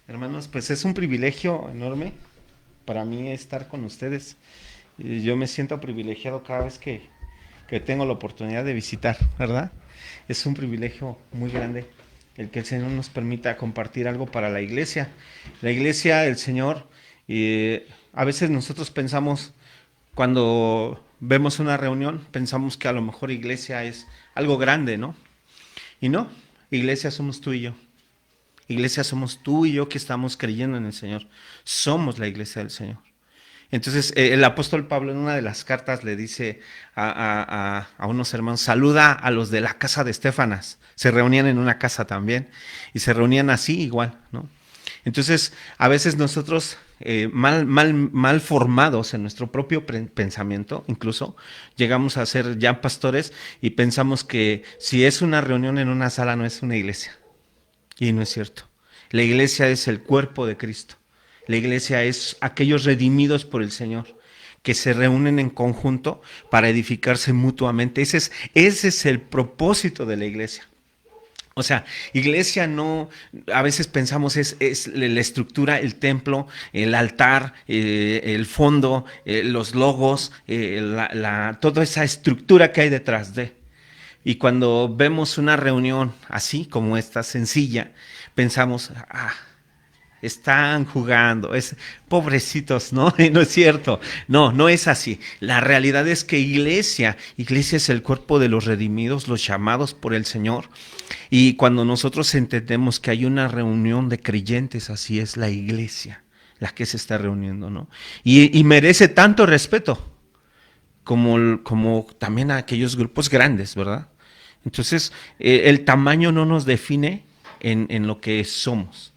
Hermanos, pues es un privilegio enorme para mí estar con ustedes. Yo me siento privilegiado cada vez que tengo la oportunidad de visitar, ¿verdad? Es un privilegio muy grande el que el Señor nos permita compartir algo para la iglesia. La iglesia, el Señor, a veces nosotros pensamos, cuando vemos una reunión, pensamos que a lo mejor iglesia es algo grande, ¿no? Y no, iglesia somos tú y yo. Iglesia somos tú y yo que estamos creyendo en el Señor. Somos la iglesia del Señor. Entonces, el apóstol Pablo en una de las cartas le dice a unos hermanos, saluda a los de la casa de Estefanas. Se reunían en una casa también y se reunían así igual, ¿no? Entonces, a veces nosotros, mal formados en nuestro propio pensamiento, incluso llegamos a ser ya pastores y pensamos que si es una reunión en una sala no es una iglesia. Y no es cierto. La iglesia es el cuerpo de Cristo. La iglesia es aquellos redimidos por el Señor que se reúnen en conjunto para edificarse mutuamente. Ese es el propósito de la iglesia. O sea, iglesia no, a veces pensamos es la estructura, el templo, el altar, el fondo, los logos, toda esa estructura que hay detrás de. Y cuando vemos una reunión así como esta, sencilla, pensamos, están jugando, pobrecitos, ¿no? Y no es cierto. No, no es así. La realidad es que iglesia es el cuerpo de los redimidos, los llamados por el Señor. Y cuando nosotros entendemos que hay una reunión de creyentes, así es la iglesia, la que se está reuniendo, ¿no? Y merece tanto respeto como también a aquellos grupos grandes, ¿verdad? Entonces, el tamaño no nos define en lo que somos.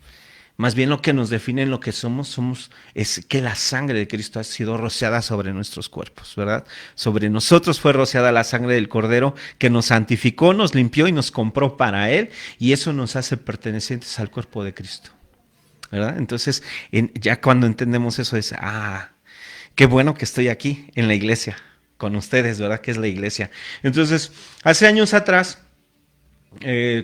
Más bien lo que nos define en lo que somos es que la sangre de Cristo ha sido rociada sobre nuestros cuerpos, ¿verdad? Sobre nosotros fue rociada la sangre del Cordero que nos santificó, nos limpió y nos compró para Él, y eso nos hace pertenecientes al cuerpo de Cristo, ¿verdad? Entonces, ya cuando entendemos eso es, qué bueno que estoy aquí en la iglesia con ustedes, ¿verdad? Que es la iglesia. Entonces, hace años atrás,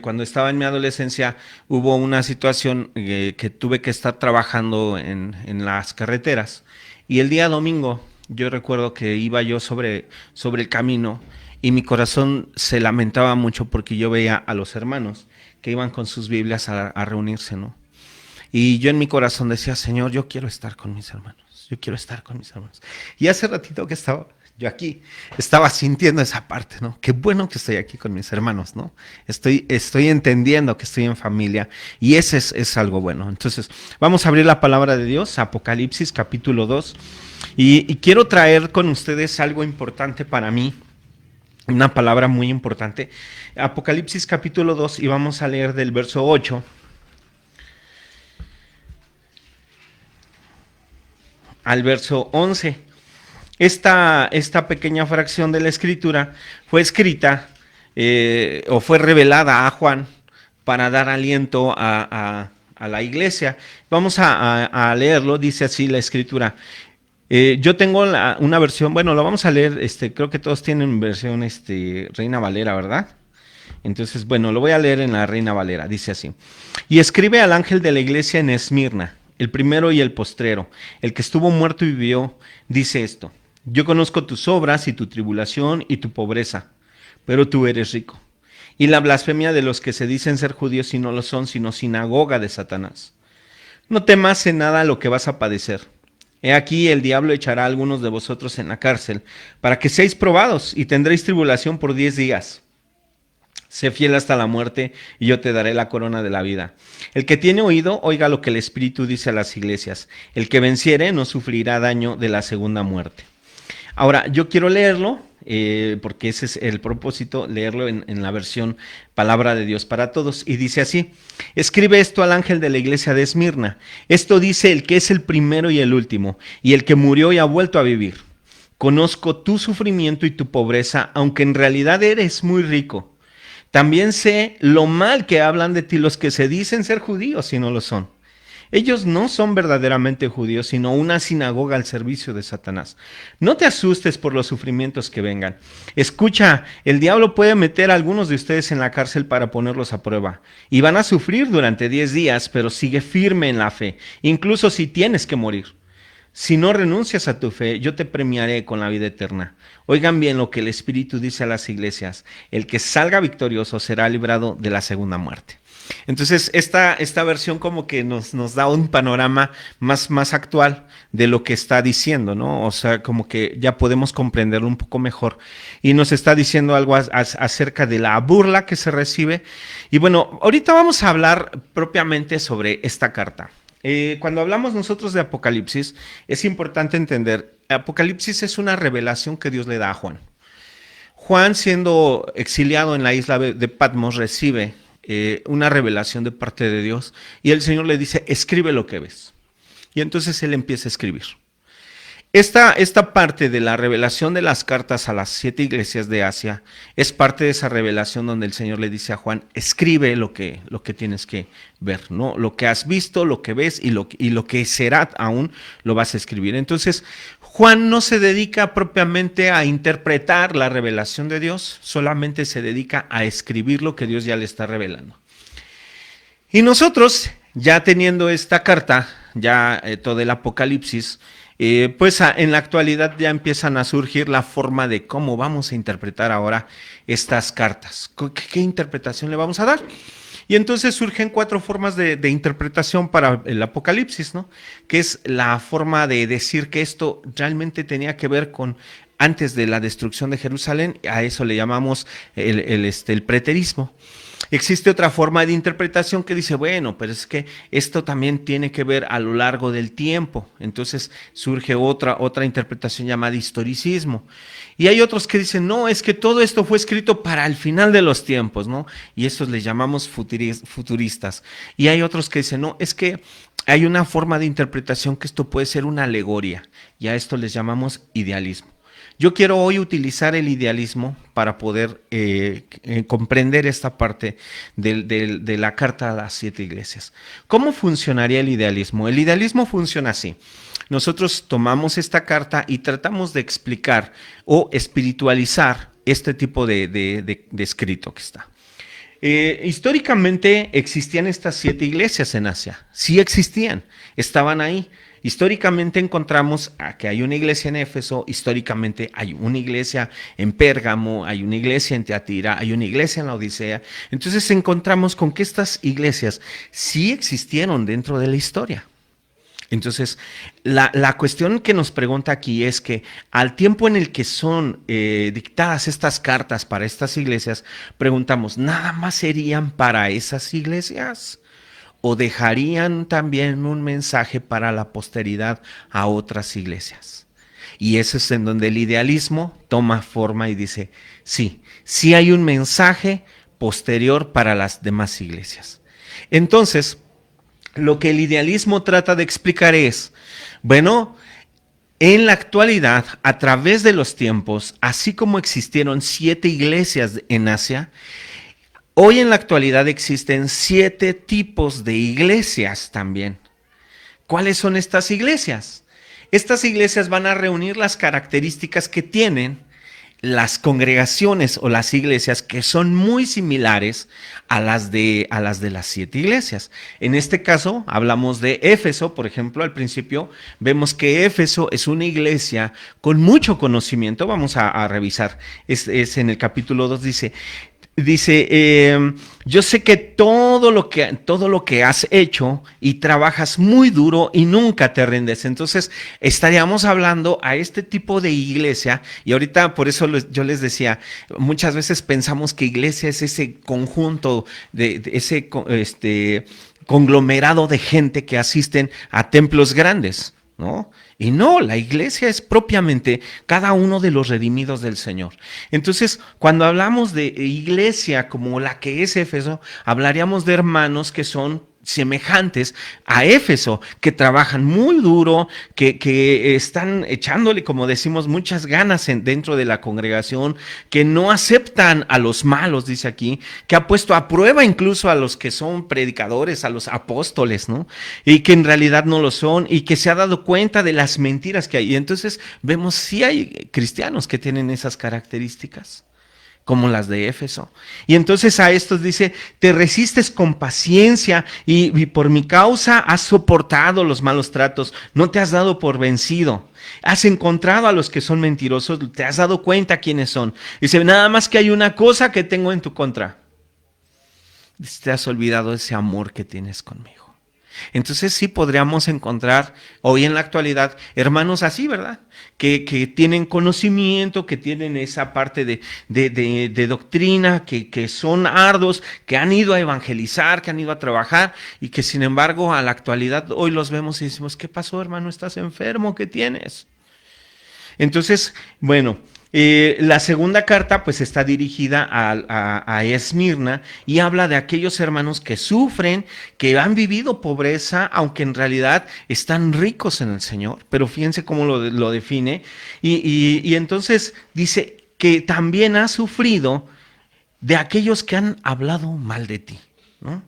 cuando estaba en mi adolescencia, hubo una situación que tuve que estar trabajando en las carreteras. Y el día domingo, yo recuerdo que iba yo sobre el camino y mi corazón se lamentaba mucho porque yo veía a los hermanos que iban con sus Biblias a reunirse, ¿no? Y yo en mi corazón decía, Señor, yo quiero estar con mis hermanos, yo quiero estar con mis hermanos. Y hace ratito que estaba yo aquí, estaba sintiendo esa parte, ¿no? Qué bueno que estoy aquí con mis hermanos, ¿no? Estoy entendiendo que estoy en familia y ese es algo bueno. Entonces, vamos a abrir la palabra de Dios, Apocalipsis capítulo 2, y quiero traer con ustedes algo importante para mí, una palabra muy importante. Apocalipsis capítulo 2 y vamos a leer del verso 8 al verso 11. Esta pequeña fracción de la escritura fue escrita o fue revelada a Juan para dar aliento a la iglesia. Vamos a leerlo, dice así la escritura. Yo tengo una versión, bueno, lo vamos a leer, creo que todos tienen versión Reina Valera, ¿verdad? Entonces, bueno, lo voy a leer en la Reina Valera, dice así. Y escribe al ángel de la iglesia en Esmirna, el primero y el postrero, el que estuvo muerto y vivió, dice esto. Yo conozco tus obras y tu tribulación y tu pobreza, pero tú eres rico. Y la blasfemia de los que se dicen ser judíos y no lo son, sino sinagoga de Satanás. No temas en nada lo que vas a padecer. He aquí el diablo echará a algunos de vosotros en la cárcel, para que seáis probados y tendréis tribulación por 10 días. Sé fiel hasta la muerte y yo te daré la corona de la vida. El que tiene oído, oiga lo que el Espíritu dice a las iglesias. El que venciere no sufrirá daño de la segunda muerte. Ahora, yo quiero leerlo, porque ese es el propósito, leerlo en la versión Palabra de Dios para Todos. Y dice así, escribe esto al ángel de la iglesia de Esmirna. Esto dice el que es el primero y el último, y el que murió y ha vuelto a vivir. Conozco tu sufrimiento y tu pobreza, aunque en realidad eres muy rico. También sé lo mal que hablan de ti los que se dicen ser judíos y no lo son, Ellos no son verdaderamente judíos, sino una sinagoga al servicio de Satanás. No te asustes por los sufrimientos que vengan. Escucha, el diablo puede meter a algunos de ustedes en la cárcel para ponerlos a prueba. Y van a sufrir durante 10 días, pero sigue firme en la fe, incluso si tienes que morir. Si no renuncias a tu fe, yo te premiaré con la vida eterna. Oigan bien lo que el Espíritu dice a las iglesias. El que salga victorioso será librado de la segunda muerte. Entonces, esta versión como que nos da un panorama más actual de lo que está diciendo, ¿no? O sea, como que ya podemos comprenderlo un poco mejor. Y nos está diciendo algo acerca de la burla que se recibe. Y bueno, ahorita vamos a hablar propiamente sobre esta carta. Cuando hablamos nosotros de Apocalipsis, es importante entender, Apocalipsis es una revelación que Dios le da a Juan. Juan, siendo exiliado en la isla de Patmos, recibe una revelación de parte de Dios y el Señor le dice, escribe lo que ves. Y entonces él empieza a escribir. Esta parte de la revelación de las cartas a las 7 iglesias de Asia es parte de esa revelación donde el Señor le dice a Juan, escribe lo que tienes que ver, ¿no? Lo que has visto, lo que ves y lo que será aún lo vas a escribir. Entonces, Juan no se dedica propiamente a interpretar la revelación de Dios, solamente se dedica a escribir lo que Dios ya le está revelando. Y nosotros, ya teniendo esta carta, ya todo el Apocalipsis, pues en la actualidad ya empiezan a surgir la forma de cómo vamos a interpretar ahora estas cartas. ¿Qué interpretación le vamos a dar? Y entonces surgen 4 formas de interpretación para el Apocalipsis, ¿no? Que es la forma de decir que esto realmente tenía que ver con antes de la destrucción de Jerusalén, a eso le llamamos el preterismo. Existe otra forma de interpretación que dice, bueno, pero es que esto también tiene que ver a lo largo del tiempo. Entonces surge otra interpretación llamada historicismo. Y hay otros que dicen, no, es que todo esto fue escrito para el final de los tiempos, ¿no? Y estos les llamamos futuristas. Y hay otros que dicen, no, es que hay una forma de interpretación que esto puede ser una alegoría. Y a esto les llamamos idealismo. Yo quiero hoy utilizar el idealismo para poder comprender esta parte de la carta a las 7 iglesias. ¿Cómo funcionaría el idealismo? El idealismo funciona así. Nosotros tomamos esta carta y tratamos de explicar o espiritualizar este tipo de escrito que está. Históricamente existían estas 7 iglesias en Asia. Sí existían, estaban ahí. Históricamente encontramos que hay una iglesia en Éfeso, históricamente hay una iglesia en Pérgamo, hay una iglesia en Teatira, hay una iglesia en la Odisea. Entonces encontramos con que estas iglesias sí existieron dentro de la historia. Entonces, la cuestión que nos pregunta aquí es que al tiempo en el que son dictadas estas cartas para estas iglesias, preguntamos, ¿nada más serían para esas iglesias? ¿O dejarían también un mensaje para la posteridad a otras iglesias? Y eso es en donde el idealismo toma forma y dice, sí hay un mensaje posterior para las demás iglesias. Entonces, lo que el idealismo trata de explicar es, bueno, en la actualidad, a través de los tiempos, así como existieron 7 iglesias en Asia, hoy en la actualidad existen 7 tipos de iglesias también. ¿Cuáles son estas iglesias? Estas iglesias van a reunir las características que tienen las congregaciones o las iglesias que son muy similares a las de las 7 iglesias. En este caso hablamos de Éfeso, por ejemplo, al principio vemos que Éfeso es una iglesia con mucho conocimiento. Vamos a revisar, es en el capítulo 2, Dice, yo sé que todo lo que has hecho y trabajas muy duro y nunca te rindes. Entonces estaríamos hablando a este tipo de iglesia, y ahorita por eso yo les decía, muchas veces pensamos que iglesia es ese conjunto de ese conglomerado de gente que asisten a templos grandes, ¿no? Y no, la iglesia es propiamente cada uno de los redimidos del Señor. Entonces, cuando hablamos de iglesia como la que es Éfeso, hablaríamos de hermanos que son semejantes a Éfeso, que trabajan muy duro, que están echándole, como decimos, muchas ganas dentro de la congregación, que no aceptan a los malos, dice aquí, que ha puesto a prueba incluso a los que son predicadores, a los apóstoles, ¿no? Y que en realidad no lo son, y que se ha dado cuenta de las mentiras que hay. Y entonces vemos si hay cristianos que tienen esas características, como las de Éfeso. Y entonces a estos dice, te resistes con paciencia y por mi causa has soportado los malos tratos, no te has dado por vencido. Has encontrado a los que son mentirosos, te has dado cuenta quiénes son. Dice, nada más que hay una cosa que tengo en tu contra. Te has olvidado ese amor que tienes conmigo. Entonces sí podríamos encontrar hoy en la actualidad hermanos así, ¿verdad? Que tienen conocimiento, que tienen esa parte de doctrina, que son arduos, que han ido a evangelizar, que han ido a trabajar y que sin embargo a la actualidad hoy los vemos y decimos, ¿qué pasó, hermano? ¿Estás enfermo? ¿Qué tienes? Entonces, bueno, la segunda carta pues está dirigida a Esmirna y habla de aquellos hermanos que sufren, que han vivido pobreza, aunque en realidad están ricos en el Señor. Pero fíjense cómo lo define. Y entonces dice que también ha sufrido de aquellos que han hablado mal de ti, ¿no?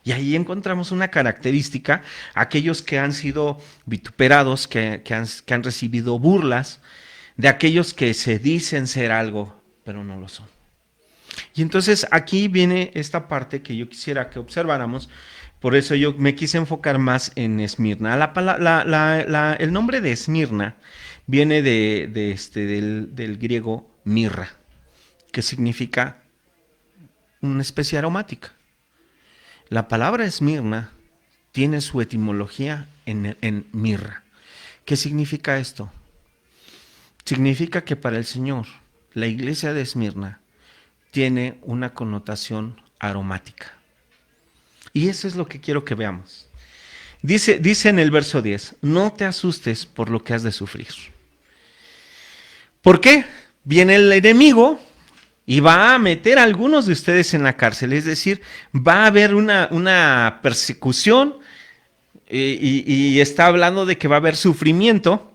Y ahí encontramos una característica, aquellos que han sido vituperados, que han recibido burlas, de aquellos que se dicen ser algo, pero no lo son. Y entonces aquí viene esta parte que yo quisiera que observáramos, por eso yo me quise enfocar más en Esmirna. El nombre de Esmirna viene del griego mirra, que significa una especie aromática. La palabra Esmirna tiene su etimología en mirra. ¿Qué significa esto? Significa que para el Señor, la iglesia de Esmirna tiene una connotación aromática. Y eso es lo que quiero que veamos. Dice en el verso 10, no te asustes por lo que has de sufrir. ¿Por qué? Viene el enemigo y va a meter a algunos de ustedes en la cárcel. Es decir, va a haber una persecución y está hablando de que va a haber sufrimiento.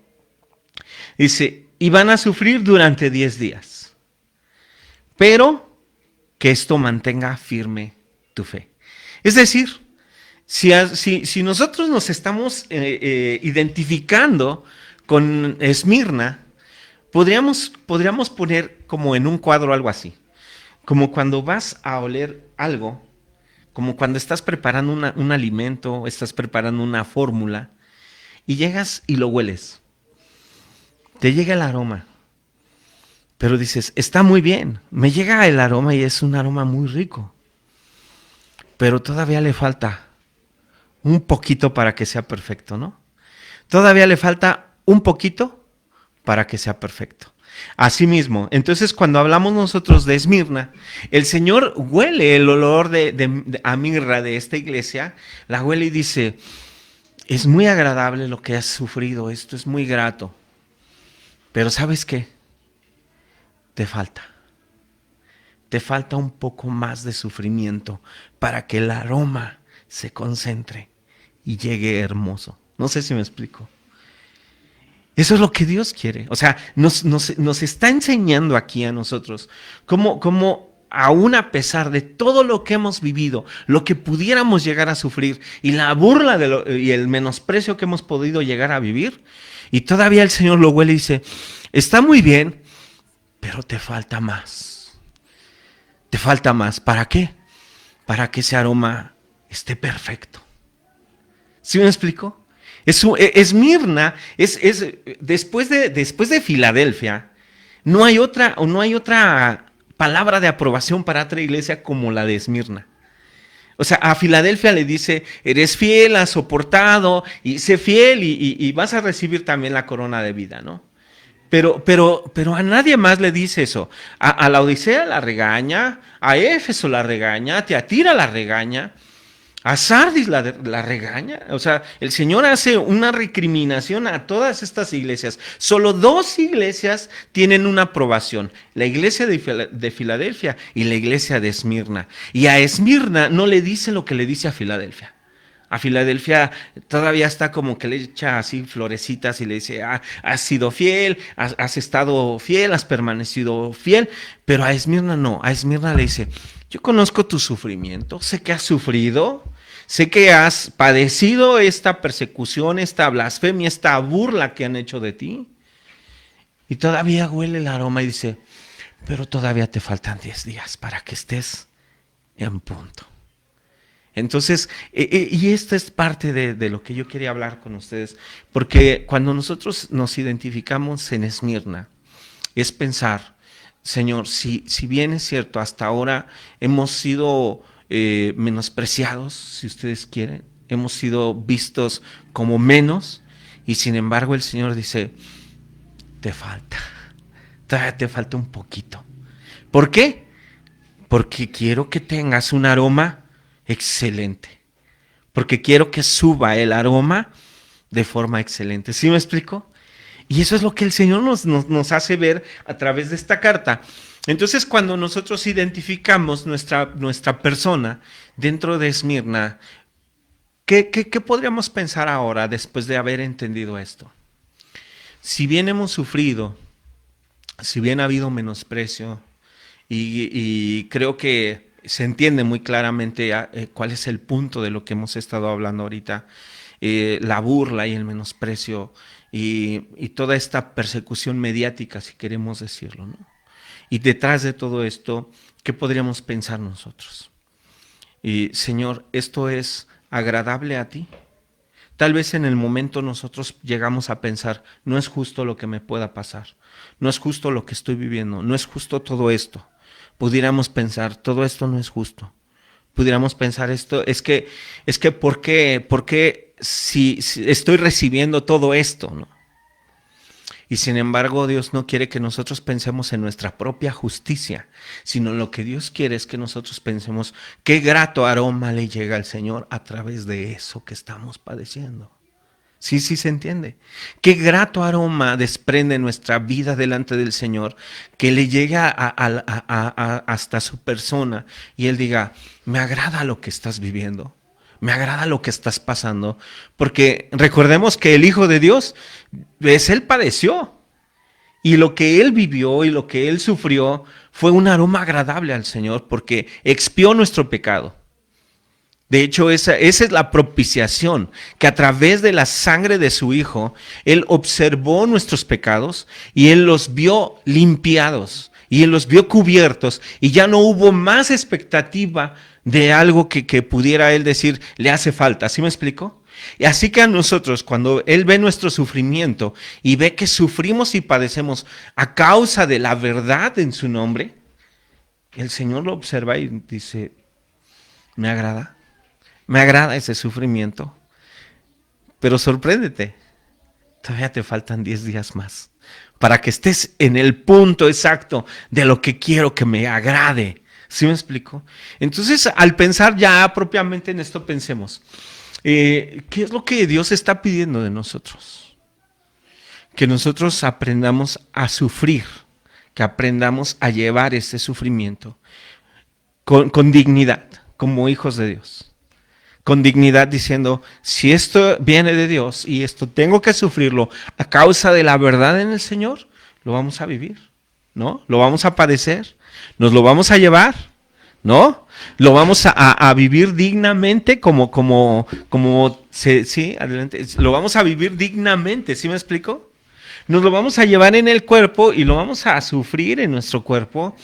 Dice, y van a sufrir durante 10 días. Pero que esto mantenga firme tu fe. Es decir, si nosotros nos estamos identificando con Esmirna, podríamos poner como en un cuadro algo así. Como cuando vas a oler algo, como cuando estás preparando un alimento, estás preparando una fórmula, y llegas y lo hueles. Te llega el aroma, pero dices, está muy bien, me llega el aroma y es un aroma muy rico, pero todavía le falta un poquito para que sea perfecto, ¿no? Todavía le falta un poquito para que sea perfecto. Asimismo, entonces cuando hablamos nosotros de Esmirna, el Señor huele el olor a mirra de esta iglesia, la huele y dice, es muy agradable lo que has sufrido, esto es muy grato. Pero ¿sabes qué? Te falta un poco más de sufrimiento para que el aroma se concentre y llegue hermoso. No sé si me explico. Eso es lo que Dios quiere. O sea, nos está enseñando aquí a nosotros cómo aún a pesar de todo lo que hemos vivido, lo que pudiéramos llegar a sufrir y la burla y el menosprecio que hemos podido llegar a vivir, y todavía el Señor lo huele y dice, está muy bien, pero te falta más. Te falta más. ¿Para qué? Para que ese aroma esté perfecto. ¿Sí me explico? Esmirna es después de Filadelfia, no hay otra palabra de aprobación para otra iglesia como la de Esmirna. O sea, a Filadelfia le dice, eres fiel, has soportado, y sé fiel y vas a recibir también la corona de vida, ¿no? Pero a nadie más le dice eso. A la Odisea la regaña, a Éfeso la regaña, a Tiatira la regaña, a Sardis la regaña. O sea, el Señor hace una recriminación a todas estas iglesias. Solo 2 iglesias tienen una aprobación. La iglesia de Filadelfia y la iglesia de Esmirna. Y a Esmirna no le dice lo que le dice a Filadelfia. A Filadelfia todavía está como que le echa así florecitas y le dice, has sido fiel, has estado fiel, has permanecido fiel, pero a Esmirna no, a Esmirna le dice, yo conozco tu sufrimiento, sé que has sufrido, sé que has padecido esta persecución, esta blasfemia, esta burla que han hecho de ti, y todavía huele el aroma y dice, pero todavía te faltan 10 días para que estés en punto. Entonces, y esta es parte de lo que yo quería hablar con ustedes, porque cuando nosotros nos identificamos en Esmirna, es pensar, Señor, si bien es cierto, hasta ahora hemos sido menospreciados, si ustedes quieren, hemos sido vistos como menos, y sin embargo el Señor dice, te falta, todavía te falta un poquito. ¿Por qué? Porque quiero que tengas un aroma excelente. Porque quiero que suba el aroma de forma excelente. ¿Sí me explico? Y eso es lo que el Señor nos hace ver a través de esta carta. Entonces, cuando nosotros identificamos nuestra persona dentro de Esmirna, ¿qué podríamos pensar ahora después de haber entendido esto? Si bien hemos sufrido, si bien ha habido menosprecio, y creo que se entiende muy claramente cuál es el punto de lo que hemos estado hablando ahorita, la burla y el menosprecio y toda esta persecución mediática, si queremos decirlo, ¿no? Y detrás de todo esto, ¿qué podríamos pensar nosotros? Y Señor, ¿esto es agradable a ti? Tal vez en el momento nosotros llegamos a pensar, no es justo lo que me pueda pasar, no es justo lo que estoy viviendo, no es justo todo esto. Pudiéramos pensar, todo esto no es justo. Pudiéramos pensar esto, es que ¿por qué si estoy recibiendo todo esto, ¿no? Y sin embargo, Dios no quiere que nosotros pensemos en nuestra propia justicia, sino lo que Dios quiere es que nosotros pensemos qué grato aroma le llega al Señor a través de eso que estamos padeciendo. Sí, sí se entiende. Qué grato aroma desprende nuestra vida delante del Señor, que le llega hasta su persona y Él diga, me agrada lo que estás viviendo, me agrada lo que estás pasando, porque recordemos que el Hijo de Dios, Él padeció y lo que Él vivió y lo que Él sufrió fue un aroma agradable al Señor porque expió nuestro pecado. De hecho, esa es la propiciación, que a través de la sangre de su Hijo, Él observó nuestros pecados y Él los vio limpiados y Él los vio cubiertos y ya no hubo más expectativa de algo que pudiera Él decir, le hace falta. ¿Sí me explico? Y así que a nosotros, cuando Él ve nuestro sufrimiento y ve que sufrimos y padecemos a causa de la verdad en su nombre, el Señor lo observa y dice, me agrada. Me agrada ese sufrimiento, pero sorpréndete, todavía te faltan 10 días más para que estés en el punto exacto de lo que quiero que me agrade. ¿Sí me explico? Entonces, al pensar ya propiamente en esto, pensemos, ¿qué es lo que Dios está pidiendo de nosotros? Que nosotros aprendamos a sufrir, que aprendamos a llevar ese sufrimiento con dignidad, como hijos de Dios. Con dignidad diciendo, si esto viene de Dios y esto tengo que sufrirlo a causa de la verdad en el Señor, lo vamos a vivir, ¿no? Lo vamos a padecer, nos lo vamos a llevar, ¿no? Lo vamos a vivir dignamente sí, adelante, lo vamos a vivir dignamente, ¿sí me explico? Nos lo vamos a llevar en el cuerpo y lo vamos a sufrir en nuestro cuerpo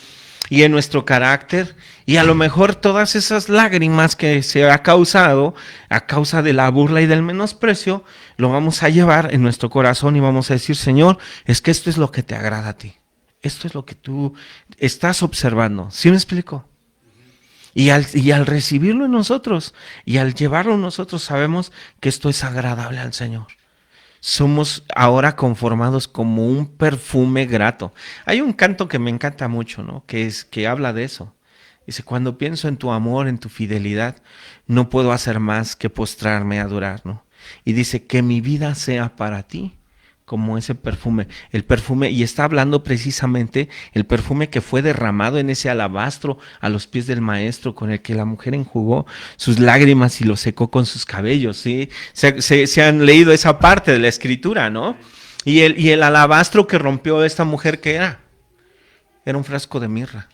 y en nuestro carácter, y a lo mejor todas esas lágrimas que se ha causado a causa de la burla y del menosprecio, lo vamos a llevar en nuestro corazón y vamos a decir, Señor, es que esto es lo que te agrada a ti, esto es lo que tú estás observando. ¿Sí me explico? Y al recibirlo en nosotros y al llevarlo en nosotros, sabemos que esto es agradable al Señor. Somos ahora conformados como un perfume grato. Hay un canto que me encanta mucho, ¿no? Que habla de eso. Dice, cuando pienso en tu amor, en tu fidelidad, no puedo hacer más que postrarme a adorar, ¿no? Y dice, que mi vida sea para ti como ese perfume, el perfume, y está hablando precisamente el perfume que fue derramado en ese alabastro a los pies del maestro, con el que la mujer enjugó sus lágrimas y lo secó con sus cabellos, ¿sí? Se han leído esa parte de la escritura, ¿no? Y el alabastro que rompió esta mujer, ¿qué era? Era un frasco de mirra,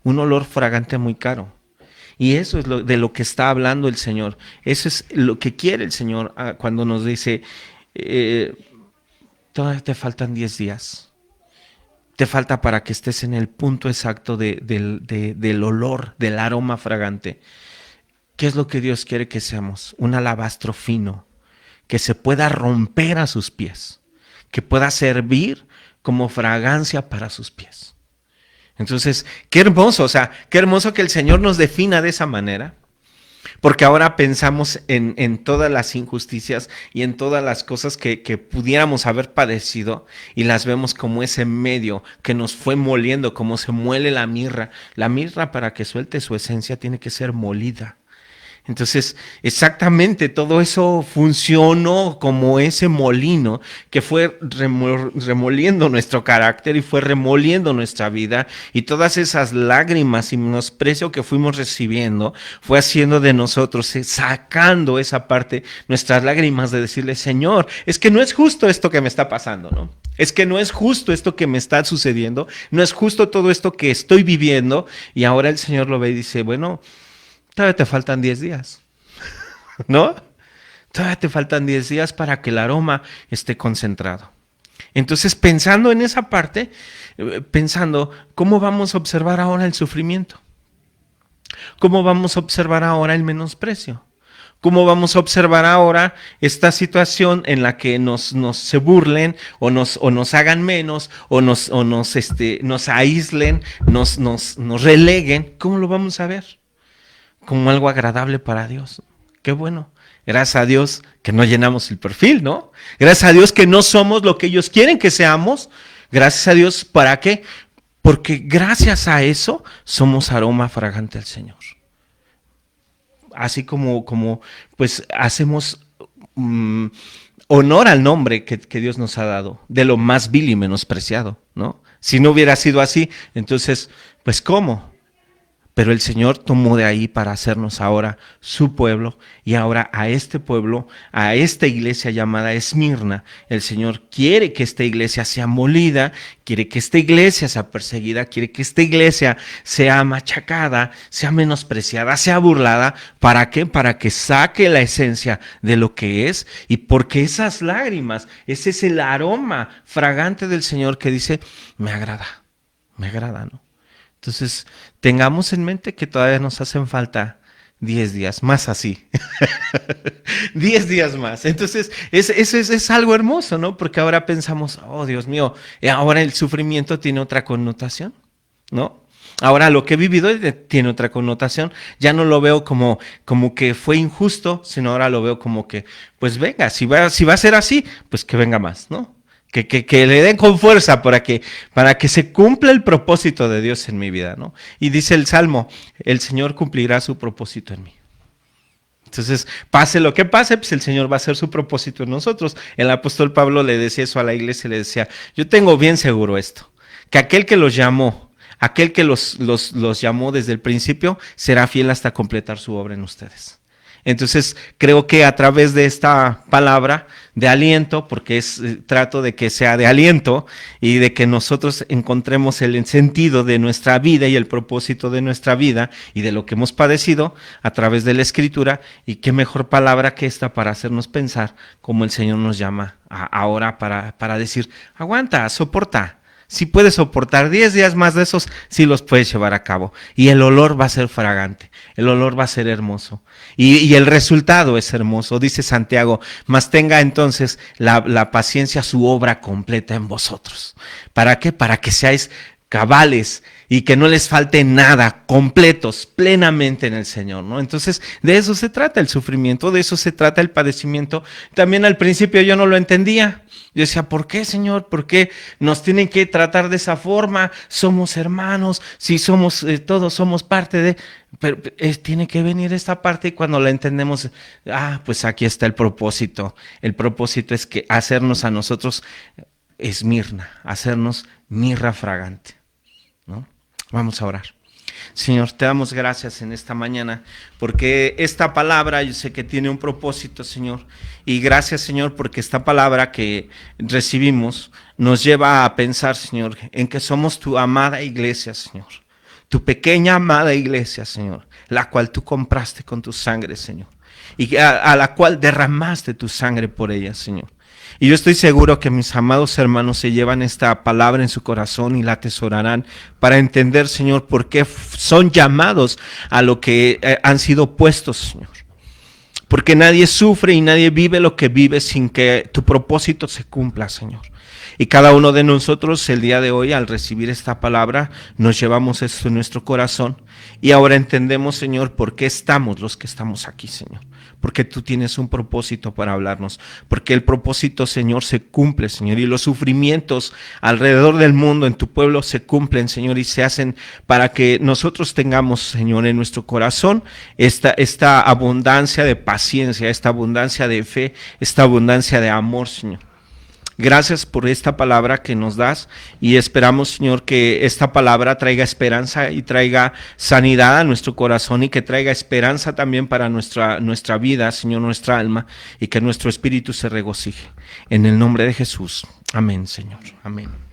un olor fragante muy caro. Y eso es de lo que está hablando el Señor. Eso es lo que quiere el Señor cuando nos dice, todavía te faltan 10 días. Te falta para que estés en el punto exacto del olor, del aroma fragante. ¿Qué es lo que Dios quiere que seamos? Un alabastro fino, que se pueda romper a sus pies, que pueda servir como fragancia para sus pies. Entonces, qué hermoso, o sea, qué hermoso que el Señor nos defina de esa manera, porque ahora pensamos en todas las injusticias y en todas las cosas que pudiéramos haber padecido y las vemos como ese medio que nos fue moliendo, como se muele la mirra. La mirra, para que suelte su esencia, tiene que ser molida. Entonces, exactamente todo eso funcionó como ese molino que fue remoliendo nuestro carácter y fue remoliendo nuestra vida, y todas esas lágrimas y menosprecio que fuimos recibiendo fue haciendo de nosotros, sacando esa parte, nuestras lágrimas, de decirle, Señor, es que no es justo esto que me está pasando, ¿no? Es que no es justo esto que me está sucediendo, no es justo todo esto que estoy viviendo. Y ahora el Señor lo ve y dice, bueno, todavía te faltan 10 días, ¿no? Todavía te faltan 10 días para que el aroma esté concentrado. Entonces, pensando en esa parte, pensando, ¿cómo vamos a observar ahora el sufrimiento? ¿Cómo vamos a observar ahora el menosprecio? ¿Cómo vamos a observar ahora esta situación en la que nos se burlen o nos hagan menos o nos aíslen, nos releguen? ¿Cómo lo vamos a ver? Como algo agradable para Dios. Qué bueno. Gracias a Dios que no llenamos el perfil, ¿no? Gracias a Dios que no somos lo que ellos quieren que seamos. Gracias a Dios, ¿para qué? Porque gracias a eso somos aroma fragante al Señor. Así como pues hacemos honor al nombre que Dios nos ha dado, de lo más vil y menospreciado, ¿no? Si no hubiera sido así, entonces, pues ¿cómo? Pero el Señor tomó de ahí para hacernos ahora su pueblo, y ahora a este pueblo, a esta iglesia llamada Esmirna, el Señor quiere que esta iglesia sea molida, quiere que esta iglesia sea perseguida, quiere que esta iglesia sea machacada, sea menospreciada, sea burlada. ¿Para qué? Para que saque la esencia de lo que es, y porque esas lágrimas, ese es el aroma fragante del Señor que dice, me agrada, ¿no? Entonces, tengamos en mente que todavía nos hacen falta 10 días, más así. 10 días más. Entonces, es algo hermoso, ¿no? Porque ahora pensamos, oh Dios mío, ahora el sufrimiento tiene otra connotación, ¿no? Ahora lo que he vivido tiene otra connotación. Ya no lo veo como que fue injusto, sino ahora lo veo como que, pues venga, si va a ser así, pues que venga más, ¿no? Que le den con fuerza para que se cumpla el propósito de Dios en mi vida, ¿no? Y dice el Salmo, el Señor cumplirá su propósito en mí. Entonces, pase lo que pase, pues el Señor va a hacer su propósito en nosotros. El apóstol Pablo le decía eso a la iglesia, le decía, yo tengo bien seguro esto, que aquel que los llamó, aquel que los llamó desde el principio, será fiel hasta completar su obra en ustedes. Entonces, creo que a través de esta palabra de aliento, porque trato de que sea de aliento y de que nosotros encontremos el sentido de nuestra vida y el propósito de nuestra vida y de lo que hemos padecido a través de la Escritura, y qué mejor palabra que esta para hacernos pensar cómo el Señor nos llama ahora para decir, aguanta, soporta. Si puedes soportar 10 días más de esos, sí los puedes llevar a cabo. Y el olor va a ser fragante, el olor va a ser hermoso. Y el resultado es hermoso. Dice Santiago, mas tenga entonces la paciencia su obra completa en vosotros. ¿Para qué? Para que seáis cabales, y que no les falte nada, completos, plenamente en el Señor, ¿no? Entonces, de eso se trata el sufrimiento, de eso se trata el padecimiento. También al principio yo no lo entendía. Yo decía, ¿por qué, Señor? ¿Por qué nos tienen que tratar de esa forma? Somos hermanos, si somos, todos somos parte de... Pero tiene que venir esta parte y cuando la entendemos, pues aquí está el propósito. El propósito es que hacernos a nosotros esmirna, hacernos mirra fragante, ¿no? Vamos a orar. Señor, te damos gracias en esta mañana porque esta palabra yo sé que tiene un propósito, Señor. Y gracias, Señor, porque esta palabra que recibimos nos lleva a pensar, Señor, en que somos tu amada iglesia, Señor. Tu pequeña amada iglesia, Señor, la cual tú compraste con tu sangre, Señor. Y a la cual derramaste tu sangre por ella, Señor. Y yo estoy seguro que mis amados hermanos se llevan esta palabra en su corazón y la atesorarán para entender, Señor, por qué son llamados a lo que han sido puestos, Señor. Porque nadie sufre y nadie vive lo que vive sin que tu propósito se cumpla, Señor. Y cada uno de nosotros el día de hoy, al recibir esta palabra, nos llevamos esto en nuestro corazón. Y ahora entendemos, Señor, por qué estamos los que estamos aquí, Señor. Porque tú tienes un propósito para hablarnos. Porque el propósito, Señor, se cumple, Señor. Y los sufrimientos alrededor del mundo, en tu pueblo, se cumplen, Señor. Y se hacen para que nosotros tengamos, Señor, en nuestro corazón esta abundancia de paciencia, esta abundancia de fe, esta abundancia de amor, Señor. Gracias por esta palabra que nos das y esperamos, Señor, que esta palabra traiga esperanza y traiga sanidad a nuestro corazón y que traiga esperanza también para nuestra vida, Señor, nuestra alma, y que nuestro espíritu se regocije. En el nombre de Jesús. Amén, Señor. Amén.